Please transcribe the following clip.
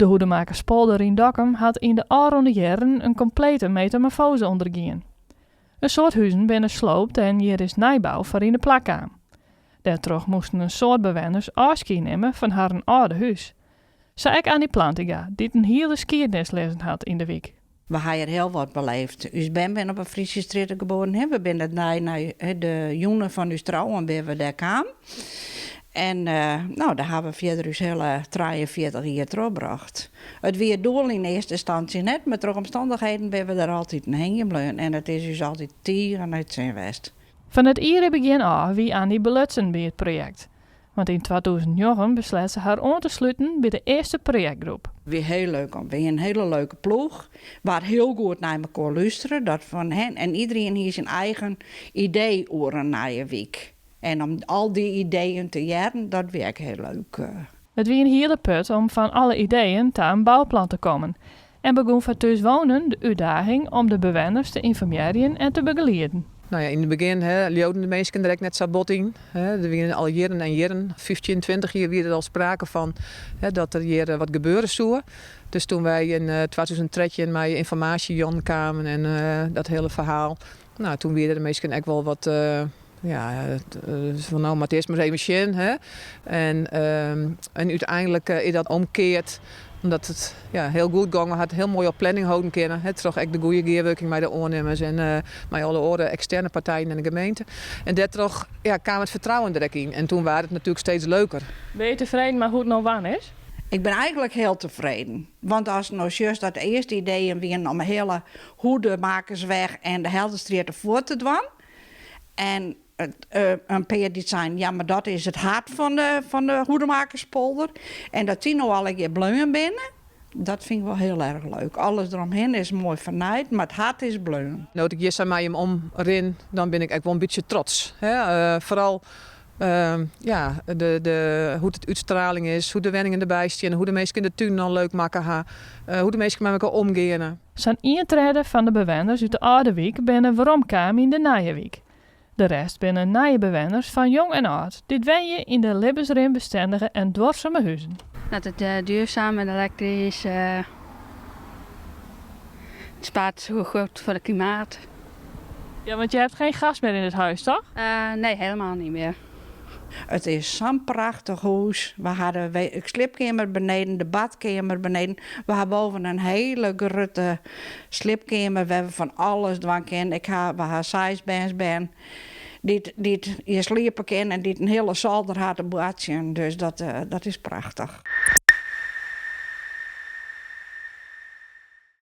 De Hoedemakerspolder in Dokkum had in de aalronde jaren een complete metamorfose ondergaan. Een soort huizen binnen sloopt en hier is nijbouw voor in de plak aan. Daardoor moesten een soort bewoners afscheid nemen van haar een oude huis. Zei ik aan die Plantinga, die een hele skiernis lezen had in de week. We hebben heel wat beleefd. Dus ben op een Friese street geboren. Hè. We zijn het naar de jongen van uw trouw en ben we daar kwam. En daar hebben we verder dus hele 43 jaar teruggebracht. Het weer doel in eerste instantie net, maar door omstandigheden ben we daar altijd in heen gebleven. En het is dus altijd tegen uit zijn west. Van het eerste begin af wie aan die belutsen bij het project. Want in 2009 besloot ze haar aan te sluiten bij de eerste projectgroep. Weer heel leuk om. Weer een hele leuke ploeg. Waar heel goed naar elkaar luisteren. Dat van hen. En iedereen hier zijn eigen idee over na je week. En om al die ideeën te jaren, dat werkt heel leuk. Het wie een hele put om van alle ideeën naar een bouwplan te komen. En begon voor thuis wonen de uitdaging om de bewoners te informeren en te begeleiden. Nou ja, in het begin leeuwden de mensen direct net sabot in. Er waren al jaren en jaren, 15, 20 jaar, weer er al sprake van dat er hier wat gebeuren zou. Dus toen wij in 2013 met informatie kwamen en dat hele verhaal, nou, toen werden de mensen echt wel wat, van nou, maar het is maar even zien. En uiteindelijk is dat omkeerd. Omdat het heel goed ging. We hadden heel mooi op planning houden kunnen. Het zag echt de goede gearwerking met de ondernemers en met alle andere externe partijen in de gemeente. En daardoor kwam het vertrouwen direct in. En toen was het natuurlijk steeds leuker. Ben je tevreden met hoe het nou waan is? Ik ben eigenlijk heel tevreden. Want als nou juist dat eerste ideeën weer om hele Hoedemakersweg en de Heldenstreet voor te doen. En een peer die zei, ja, maar dat is het hart van de Hoedemakerspolder. En dat die nou al een keer bloeien binnen, dat vind ik wel heel erg leuk. Alles eromheen is mooi vernaaid, maar het hart is bloeien. Nou, ik hier mij hem omrin, dan ben ik echt wel een beetje trots. Vooral hoe het uitstraling is, hoe de wenningen erbij staan, hoe de mensen in de tuin al leuk maken, hoe de mensen met elkaar omgaan. Zijn intreden van de bewoners uit de oude week binnen waarom kwamen in de nieuwe week. De rest binnen nieuwe bewoners van jong en oud. Dit wen je in de levensruim bestendige en dwarsame huizen. Dat het duurzaam en elektrisch. Het spaart zo goed voor het klimaat. Ja, want je hebt geen gas meer in het huis, toch? Nee, helemaal niet meer. Het is zo'n prachtig huis. We hadden een slipkamer beneden, de badkamer beneden. We hebben boven een hele grote slipkamer. We hebben van alles dwang in. We hebben 6 bands die je sliepen kan en die een hele zolder had een badje. Dus dat is prachtig.